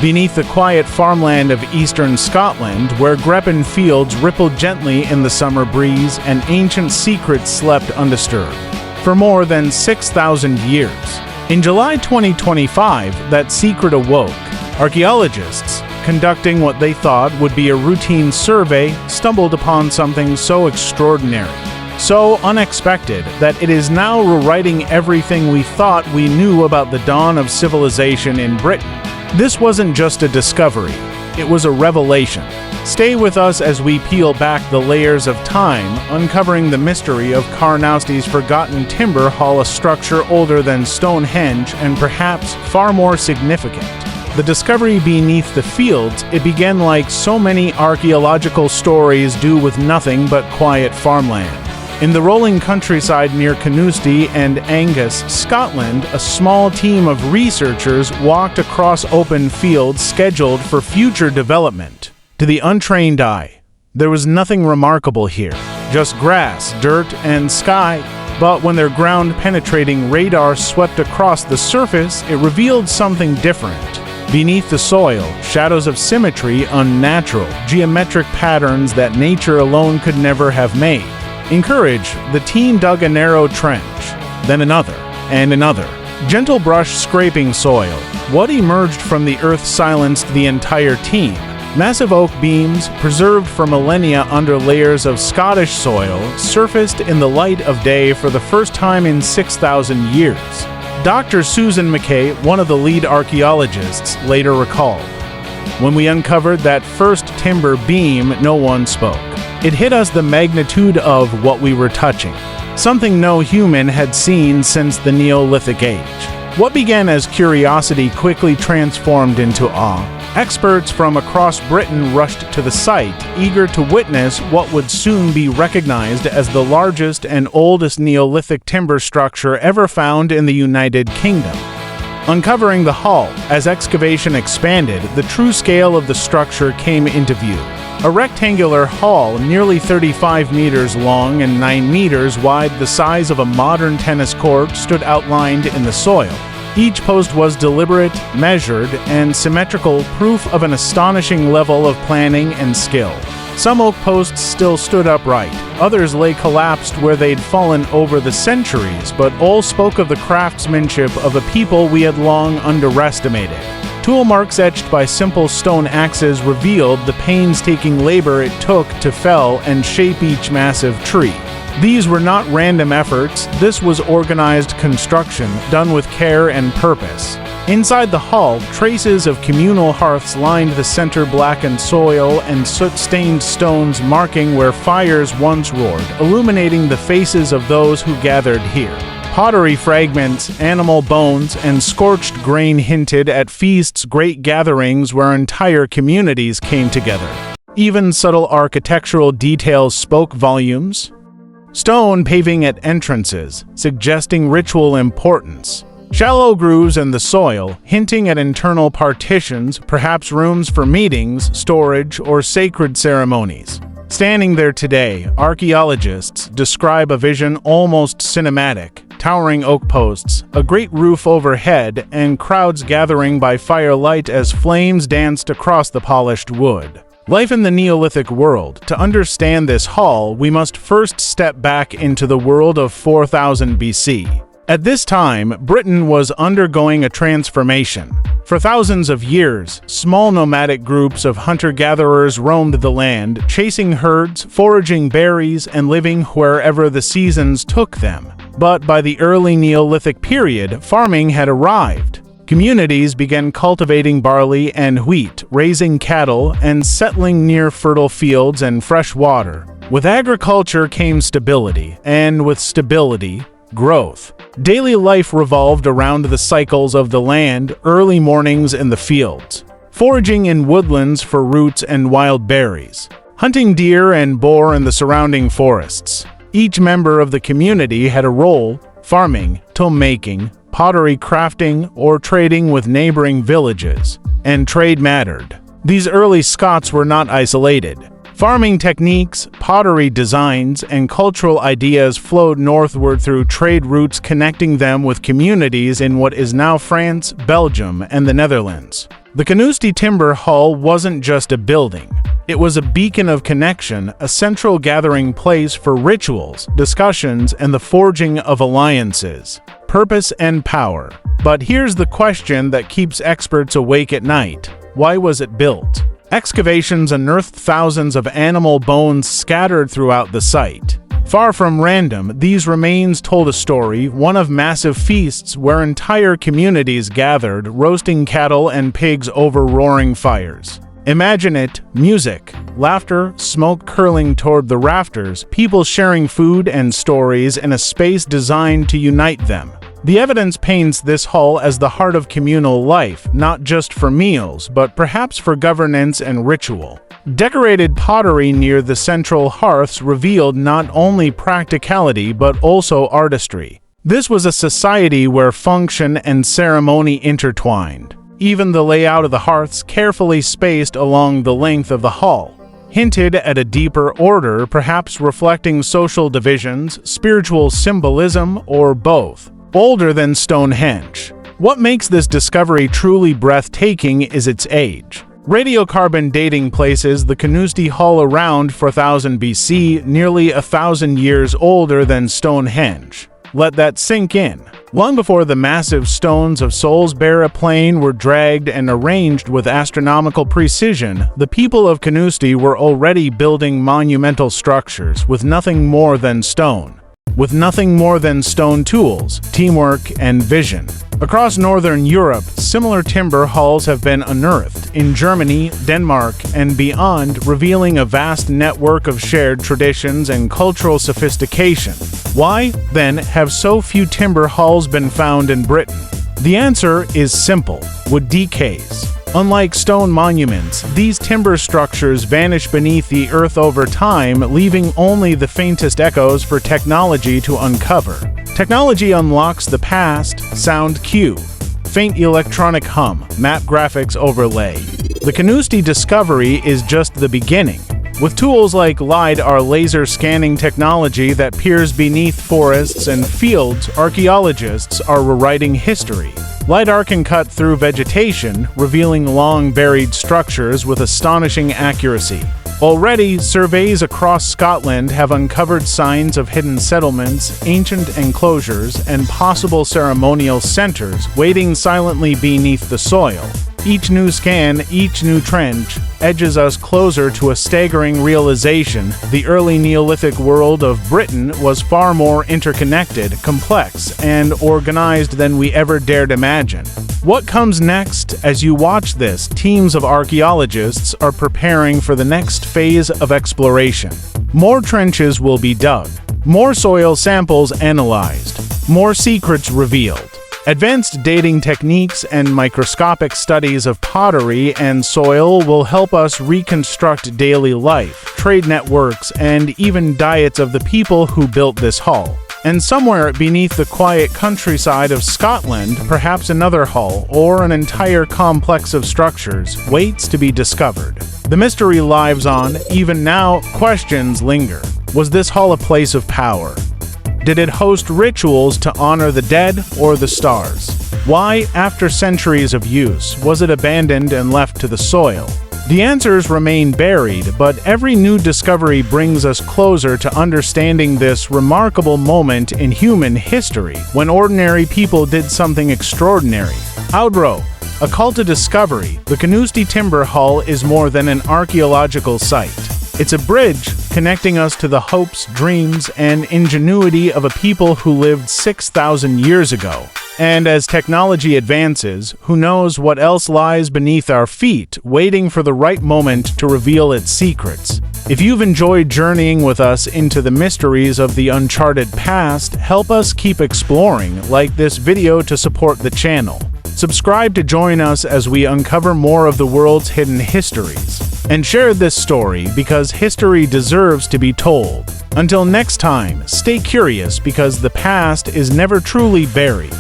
beneath the quiet farmland of eastern Scotland, where Greppen fields rippled gently in the summer breeze and ancient secrets slept undisturbed for more than 6,000 years. In July 2025, that secret awoke. Archaeologists, conducting what they thought would be a routine survey, stumbled upon something so extraordinary, so unexpected, that it is now rewriting everything we thought we knew about the dawn of civilization in Britain. This wasn't just a discovery, it was a revelation. Stay with us as we peel back the layers of time, uncovering the mystery of Carnausti's forgotten timber hall, a structure older than Stonehenge and perhaps far more significant. The discovery beneath the fields, it began like so many archaeological stories do, with nothing but quiet farmland. In the rolling countryside near Carnoustie and Angus, Scotland, a small team of researchers walked across open fields scheduled for future development. To the untrained eye, there was nothing remarkable here, just grass, dirt, and sky. But when their ground-penetrating radar swept across the surface, it revealed something different. Beneath the soil, shadows of symmetry, unnatural, geometric patterns that nature alone could never have made. Encouraged, the team dug a narrow trench, then another, and another. Gentle brush scraping soil. What emerged from the earth silenced the entire team. Massive oak beams, preserved for millennia under layers of Scottish soil, surfaced in the light of day for the first time in 6,000 years. Dr. Susan McKay, one of the lead archaeologists, later recalled, "When we uncovered that first timber beam, no one spoke. It hit us the magnitude of what we were touching, something no human had seen since the Neolithic age." What began as curiosity quickly transformed into awe. Experts from across Britain rushed to the site, eager to witness what would soon be recognized as the largest and oldest Neolithic timber structure ever found in the United Kingdom. Uncovering the hall, as excavation expanded, the true scale of the structure came into view. A rectangular hall nearly 35 meters long and 9 meters wide, the size of a modern tennis court, stood outlined in the soil. Each post was deliberate, measured, and symmetrical, proof of an astonishing level of planning and skill. Some oak posts still stood upright, others lay collapsed where they'd fallen over the centuries, but all spoke of the craftsmanship of a people we had long underestimated. Tool marks etched by simple stone axes revealed the painstaking labor it took to fell and shape each massive tree. These were not random efforts, this was organized construction, done with care and purpose. Inside the hall, traces of communal hearths lined the center, blackened soil and soot-stained stones marking where fires once roared, illuminating the faces of those who gathered here. Pottery fragments, animal bones, and scorched grain hinted at feasts, great gatherings where entire communities came together. Even subtle architectural details spoke volumes. Stone paving at entrances, suggesting ritual importance. Shallow grooves in the soil, hinting at internal partitions, perhaps rooms for meetings, storage, or sacred ceremonies. Standing there today, archaeologists describe a vision almost cinematic. Towering oak posts, a great roof overhead, and crowds gathering by firelight as flames danced across the polished wood. Life in the Neolithic world. To understand this hall, we must first step back into the world of 4000 BC. At this time, Britain was undergoing a transformation. For thousands of years, small nomadic groups of hunter-gatherers roamed the land, chasing herds, foraging berries, and living wherever the seasons took them. But by the early Neolithic period, farming had arrived. Communities began cultivating barley and wheat, raising cattle, and settling near fertile fields and fresh water. With agriculture came stability, and with stability, growth. Daily life revolved around the cycles of the land, early mornings in the fields, foraging in woodlands for roots and wild berries, hunting deer and boar in the surrounding forests. Each member of the community had a role: farming, tool-making, pottery crafting, or trading with neighboring villages. And trade mattered. These early Scots were not isolated. Farming techniques, pottery designs, and cultural ideas flowed northward through trade routes, connecting them with communities in what is now France, Belgium, and the Netherlands. The Canusti timber hall wasn't just a building. It was a beacon of connection, a central gathering place for rituals, discussions, and the forging of alliances, purpose, and power. But here's the question that keeps experts awake at night. Why was it built? Excavations unearthed thousands of animal bones scattered throughout the site. Far from random, these remains told a story, one of massive feasts where entire communities gathered, roasting cattle and pigs over roaring fires. Imagine it: music, laughter, smoke curling toward the rafters, people sharing food and stories in a space designed to unite them. The evidence paints this hall as the heart of communal life, not just for meals, but perhaps for governance and ritual. Decorated pottery near the central hearths revealed not only practicality but also artistry. This was a society where function and ceremony intertwined. Even the layout of the hearths, carefully spaced along the length of the hall, hinted at a deeper order, perhaps reflecting social divisions, spiritual symbolism, or both. Older than Stonehenge. What makes this discovery truly breathtaking is its age. Radiocarbon dating places the Canusti Hall around 4000 BC, nearly 1,000 years older than Stonehenge. Let that sink in. Long before the massive stones of Salisbury Plain were dragged and arranged with astronomical precision, the people of Canusti were already building monumental structures with nothing more than stone. With nothing more than stone tools, teamwork, and vision. Across northern Europe, similar timber halls have been unearthed in Germany, Denmark, and beyond, revealing a vast network of shared traditions and cultural sophistication. Why, then, have so few timber halls been found in Britain? The answer is simple: wood decays. Unlike stone monuments, these timber structures vanish beneath the earth over time, leaving only the faintest echoes for technology to uncover. Technology unlocks the past: sound cue, faint electronic hum, map graphics overlay. The Canusti discovery is just the beginning. With tools like LiDAR laser scanning technology that peers beneath forests and fields, archaeologists are rewriting history. LiDAR can cut through vegetation, revealing long-buried structures with astonishing accuracy. Already, surveys across Scotland have uncovered signs of hidden settlements, ancient enclosures, and possible ceremonial centers waiting silently beneath the soil. Each new scan, each new trench, edges us closer to a staggering realization: the early Neolithic world of Britain was far more interconnected, complex, and organized than we ever dared imagine. What comes next? As you watch this, teams of archaeologists are preparing for the next phase of exploration. More trenches will be dug, more soil samples analyzed, more secrets revealed. Advanced dating techniques and microscopic studies of pottery and soil will help us reconstruct daily life, trade networks, and even diets of the people who built this hall. And somewhere beneath the quiet countryside of Scotland, perhaps another hall, or an entire complex of structures, waits to be discovered. The mystery lives on. Even now, questions linger. Was this hall a place of power? Did it host rituals to honor the dead or the stars? Why, after centuries of use, was it abandoned and left to the soil? The answers remain buried, but every new discovery brings us closer to understanding this remarkable moment in human history when ordinary people did something extraordinary. Outro. A call to discovery, the Canusti Timber Hall is more than an archaeological site. It's a bridge connecting us to the hopes, dreams, and ingenuity of a people who lived 6,000 years ago. And as technology advances, who knows what else lies beneath our feet, waiting for the right moment to reveal its secrets. If you've enjoyed journeying with us into the mysteries of the uncharted past, help us keep exploring. Like this video to support the channel. Subscribe to join us as we uncover more of the world's hidden histories. And share this story because history deserves to be told. Until next time, stay curious because the past is never truly buried.